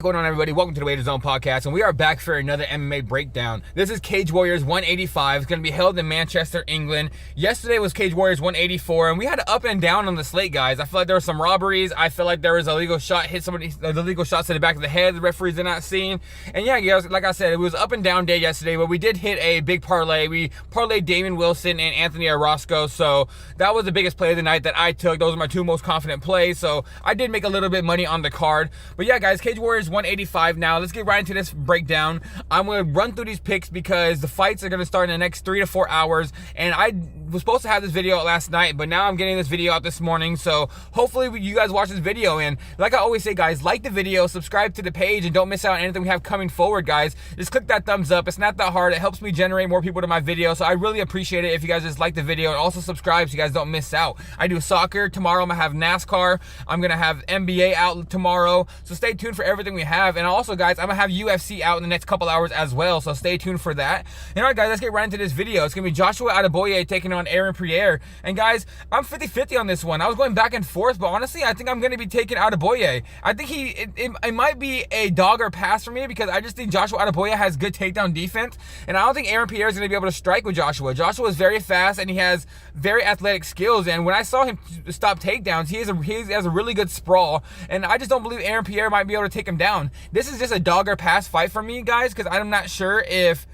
What's going on, everybody? Welcome to the Wager Zone podcast, and we are back for another MMA breakdown. This is Cage Warriors 185. It's going to be held in Manchester, England. Yesterday was Cage Warriors 184, and we had an up and down on the slate, guys. I feel like there were some robberies. I feel like there was a legal shot, hit somebody, the illegal shots to the back of the head the referees did not see. And yeah, guys, like I said, it was up and down day yesterday, but we did hit a big parlay. We parlayed Damon Wilson and Anthony Orozco, so that was the biggest play of the night that I took. Those are my two most confident plays, so I did make a little bit of money on the card. But yeah, guys, Cage Warriors 185 now. Let's get right into this breakdown. I'm going to run through these picks because the fights are going to start in the next 3 to 4 hours, and I was supposed to have this video out last night, but now I'm getting this video out this morning, so hopefully you guys watch this video. And like I always say, guys, like the video, subscribe to the page, and don't miss out on anything we have coming forward, guys. Just click that thumbs up. It's not that hard. It helps me generate more people to my video, so I really appreciate it if you guys just like the video and also subscribe so you guys don't miss out. I do soccer tomorrow. I'm going to have NASCAR. I'm going to have NBA out tomorrow, so stay tuned for everything we have. And also, guys, I'm going to have UFC out in the next couple hours as well, so stay tuned for that. And all right, guys, let's get right into this video. It's going to be Joshua Adeboye taking on Aaron Pierre. And guys, I'm 50-50 on this one. I was going back and forth, but honestly, I think I'm going to be taking Adeboye. I think it might be a dog or pass for me because I just think Joshua Adeboye has good takedown defense, and I don't think Aaron Pierre is going to be able to strike with Joshua. Joshua is very fast, and he has very athletic skills, and when I saw him stop takedowns, he has a really good sprawl, and I just don't believe Aaron Pierre might be able to take him down. This is just a dog or pass fight for me, guys, because I'm not sure if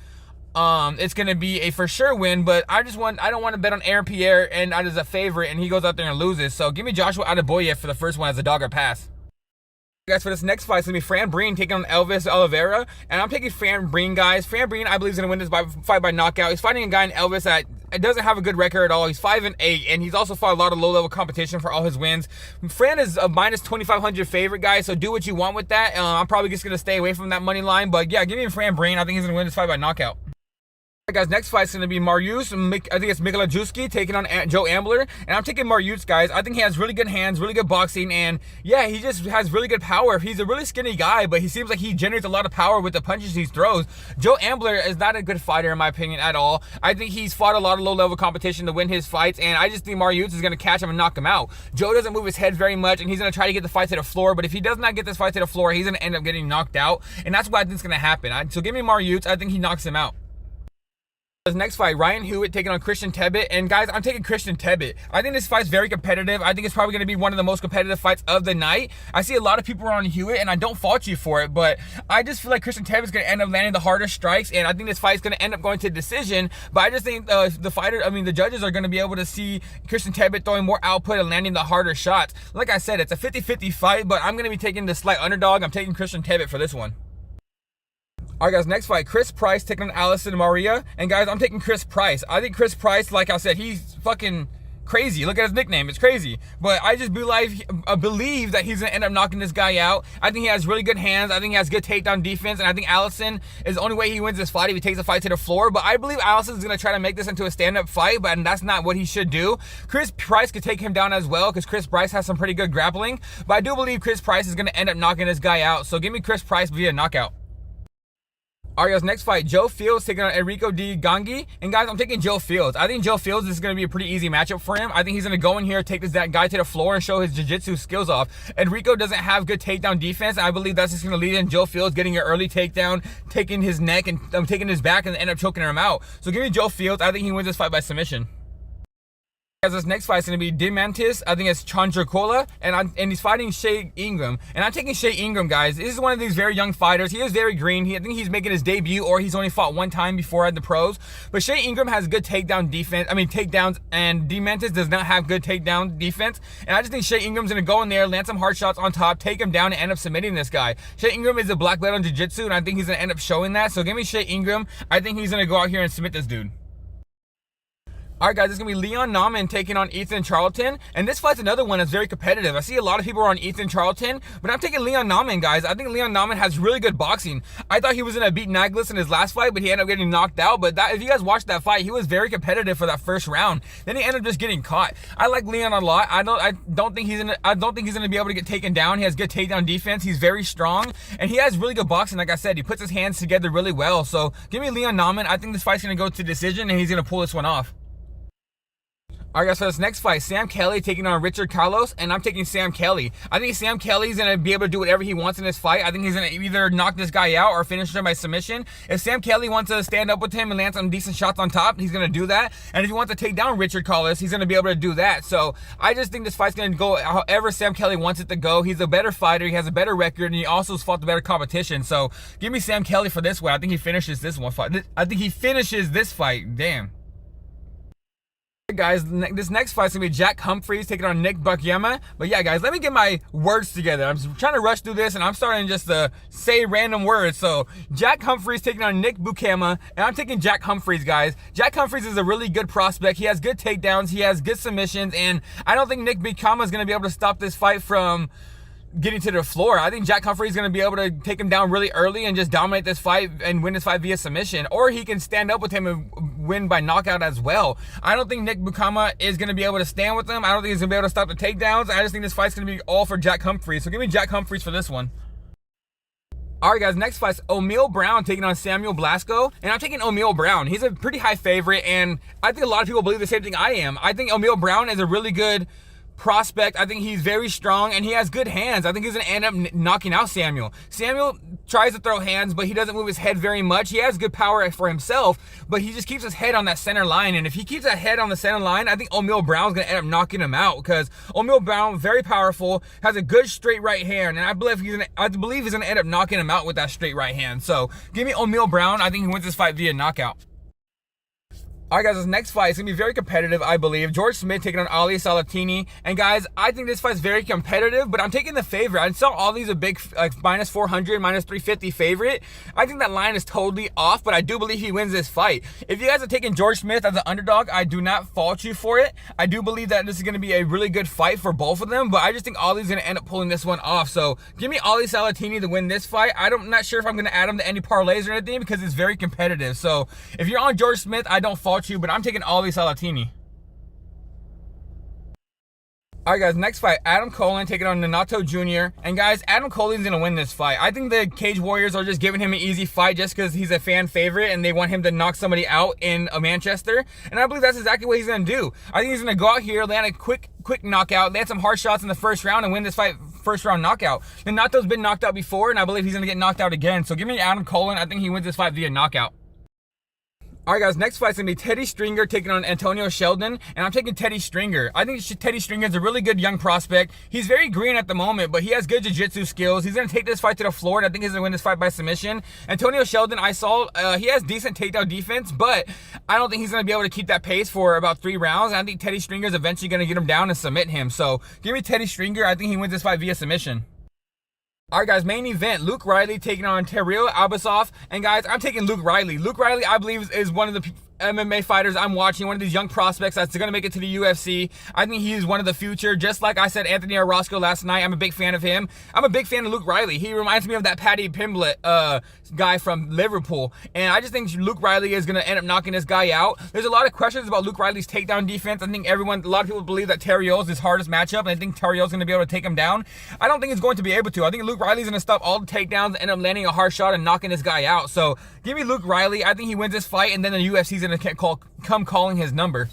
it's going to be a for sure win, but I don't want to bet on Aaron Pierre and as a favorite and he goes out there and loses. So give me Joshua Adeboye for the first one as a dog or pass. Guys, for this next fight, it's going to be Fran Breen taking on Elvis Oliveira, and I'm taking Fran Breen, guys. Fran Breen, I believe, is going to win this fight by knockout. He's fighting a guy in Elvis that doesn't have a good record at all. He's 5-8, and he's also fought a lot of low-level competition for all his wins. Fran is a minus 2,500 favorite, guys, so do what you want with that. I'm probably just going to stay away from that money line, but yeah, give me Fran Breen. I think he's going to win this fight by knockout. Alright, guys, next fight's going to be Mariusz, I think it's Mikolajewski taking on Joe Ambler, and I'm taking Mariusz, guys. I think he has really good hands, really good boxing, and yeah, he just has really good power. He's a really skinny guy, but he seems like he generates a lot of power with the punches he throws. Joe Ambler is not a good fighter, in my opinion, at all. I think he's fought a lot of low-level competition to win his fights, and I just think Mariusz is going to catch him and knock him out. Joe doesn't move his head very much, and he's going to try to get the fight to the floor, but if he does not get this fight to the floor, he's going to end up getting knocked out, and that's what I think is going to happen. So give me Mariusz. I think he knocks him out. This next fight, Ryan Hewitt taking on Christian Tebbett, and guys, I'm taking Christian Tebbett. I think this fight's very competitive. I think it's probably going to be one of the most competitive fights of the night. I see a lot of people are on Hewitt, and I don't fault you for it, but I just feel like Christian Tebbett's going to end up landing the harder strikes, and I think this fight's going to end up going to decision, but I just think the judges are going to be able to see Christian Tebbett throwing more output and landing the harder shots. Like I said, it's a 50-50 fight, but I'm going to be taking the slight underdog. I'm taking Christian Tebbett for this one. Alright, guys, next fight, Chris Price taking on Allison Maria. And guys, I'm taking Chris Price. I think Chris Price, like I said, he's fucking crazy. Look at his nickname. It's crazy. But I just believe that he's going to end up knocking this guy out. I think he has really good hands. I think he has good takedown defense. And I think Allison is the only way he wins this fight if he takes the fight to the floor. But I believe Allison is going to try to make this into a stand-up fight, but that's not what he should do. Chris Price could take him down as well because Chris Price has some pretty good grappling. But I do believe Chris Price is going to end up knocking this guy out. So give me Chris Price via knockout. Alright, guys, next fight, Joe Fields taking on Enrico Di Gangi. And guys, I'm taking Joe Fields. I think Joe Fields is going to be a pretty easy matchup for him. I think he's going to go in here, take that guy to the floor, and show his jiu-jitsu skills off. Enrico doesn't have good takedown defense, and I believe that's just going to lead in Joe Fields getting an early takedown, taking his neck, and taking his back, and end up choking him out. So give me Joe Fields. I think he wins this fight by submission. This next fight is going to be Dimantis, I think it's Chandrakola, and he's fighting Shea Ingram. And I'm taking Shea Ingram, guys. This is one of these very young fighters. He is very green. I think he's making his debut, or he's only fought one time before at the pros. But Shea Ingram has good takedowns, and Dimantis does not have good takedown defense. And I just think Shea Ingram's going to go in there, land some hard shots on top, take him down, and end up submitting this guy. Shea Ingram is a black belt on jiu-jitsu, and I think he's going to end up showing that. So give me Shea Ingram. I think he's going to go out here and submit this dude. Alright, guys, it's going to be Leon Nauman taking on Ethan Charlton, and this fight's another one that's very competitive. I see a lot of people are on Ethan Charlton, but I'm taking Leon Nauman, guys. I think Leon Nauman has really good boxing. I thought he was going to beat Naglis in his last fight, but he ended up getting knocked out. But if you guys watched that fight, he was very competitive for that first round. Then he ended up just getting caught. I like Leon a lot. I don't think he's going to be able to get taken down. He has good takedown defense. He's very strong, and he has really good boxing. Like I said, he puts his hands together really well. So give me Leon Nauman. I think this fight's going to go to decision, and he's going to pull this one off. All right, guys, for this next fight, Sam Kelly taking on Richard Carlos, and I'm taking Sam Kelly. I think Sam Kelly's going to be able to do whatever he wants in this fight. I think he's going to either knock this guy out or finish him by submission. If Sam Kelly wants to stand up with him and land some decent shots on top, he's going to do that. And if he wants to take down Richard Carlos, he's going to be able to do that. So I just think this fight's going to go however Sam Kelly wants it to go. He's a better fighter. He has a better record, and he also has fought the better competition. So give me Sam Kelly for this one. I think he finishes this one fight. I think he finishes this fight. Damn. Guys, this next fight's gonna be Jack Humphreys taking on Nick Buckema. But yeah, guys, let me get my words together. I'm trying to rush through this, and I'm starting just to say random words. So Jack Humphreys taking on Nick Buckema, and I'm taking Jack Humphreys, guys. Jack Humphreys is a really good prospect. He has good takedowns, he has good submissions, and I don't think Nick Buckema is gonna be able to stop this fight from getting to the floor. I think Jack Humphreys is going to be able to take him down really early and just dominate this fight and win this fight via submission, or he can stand up with him and win by knockout as well. I don't think Nick Buckema is going to be able to stand with him. I don't think he's going to be able to stop the takedowns. I just think this fight's going to be all for Jack Humphreys. So give me Jack Humphreys for this one. All right, guys, next fight's O'Neal Brown taking on Samuel Blasco, and I'm taking O'Neal Brown. He's a pretty high favorite, and I think a lot of people believe the same thing I am. I think O'Neal Brown is a really good prospect. I think he's very strong and he has good hands. I think he's gonna end up knocking out Samuel. Samuel tries to throw hands, but he doesn't move his head very much. He has good power for himself, but he just keeps his head on that center line. And if he keeps that head on the center line, I think O'Neal Brown's gonna end up knocking him out, because O'Neal Brown, very powerful, has a good straight right hand, and I believe he's gonna end up knocking him out with that straight right hand. So give me O'Neal Brown. I think he wins this fight via knockout. All right, guys, this next fight is going to be very competitive, I believe. George Smith taking on Ali Salatini. And, guys, I think this fight's very competitive, but I'm taking the favorite. I saw Ali's a big minus 400, minus 350 favorite. I think that line is totally off, but I do believe he wins this fight. If you guys are taking George Smith as an underdog, I do not fault you for it. I do believe that this is going to be a really good fight for both of them, but I just think Ali's going to end up pulling this one off. So give me Ali Salatini to win this fight. I'm not sure if I'm going to add him to any parlays or anything, because it's very competitive. So if you're on George Smith, I don't fault you, but I'm taking Ali Salatini. All right, guys, next fight, Adam Colin taking on Nanato Jr. And, guys, Adam Colin's going to win this fight. I think the Cage Warriors are just giving him an easy fight just because he's a fan favorite and they want him to knock somebody out in Manchester. And I believe that's exactly what he's going to do. I think he's going to go out here, land a quick knockout, land some hard shots in the first round, and win this fight first round knockout. Nanato's been knocked out before, and I believe he's going to get knocked out again. So give me Adam Colin. I think he wins this fight via knockout. All right, guys, next fight's going to be Teddy Stringer taking on Antonio Sheldon, and I'm taking Teddy Stringer. I think Teddy Stringer is a really good young prospect. He's very green at the moment, but he has good jiu-jitsu skills. He's going to take this fight to the floor, and I think he's going to win this fight by submission. Antonio Sheldon, I saw, he has decent takedown defense, but I don't think he's going to be able to keep that pace for about 3 rounds. And I think Teddy Stringer is eventually going to get him down and submit him. So give me Teddy Stringer. I think he wins this fight via submission. All right, guys, main event, Luke Riley taking on Terrell Albasov. And, guys, I'm taking Luke Riley. Luke Riley, I believe, is one of the MMA fighters I'm watching, one of these young prospects that's going to make it to the UFC. I think he's one of the future. Just like I said, Anthony Orozco last night, I'm a big fan of him. I'm a big fan of Luke Riley. He reminds me of that Paddy Pimblett guy from Liverpool. And I just think Luke Riley is going to end up knocking this guy out. There's a lot of questions about Luke Riley's takedown defense. I think a lot of people believe that Terrell's his hardest matchup, and I think Terrell's going to be able to take him down. I don't think he's going to be able to. I think Luke Riley's going to stop all the takedowns and end up landing a hard shot and knocking this guy out. So give me Luke Riley. I think he wins this fight, and then the UFC's going to come calling his number.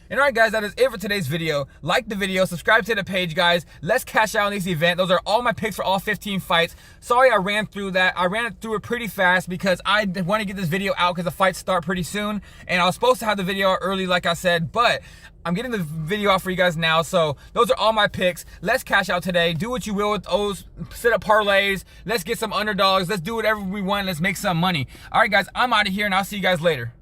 And alright, guys, that is it for today's video. Like the video, subscribe to the page, guys. Let's cash out on this event. Those are all my picks for all 15 fights. Sorry I ran through that. I ran through it pretty fast because I want to get this video out because the fights start pretty soon. And I was supposed to have the video out early, like I said, but I'm getting the video out for you guys now. So those are all my picks. Let's cash out today. Do what you will with those. Set up parlays. Let's get some underdogs. Let's do whatever we want. Let's make some money. Alright, guys, I'm out of here, and I'll see you guys later.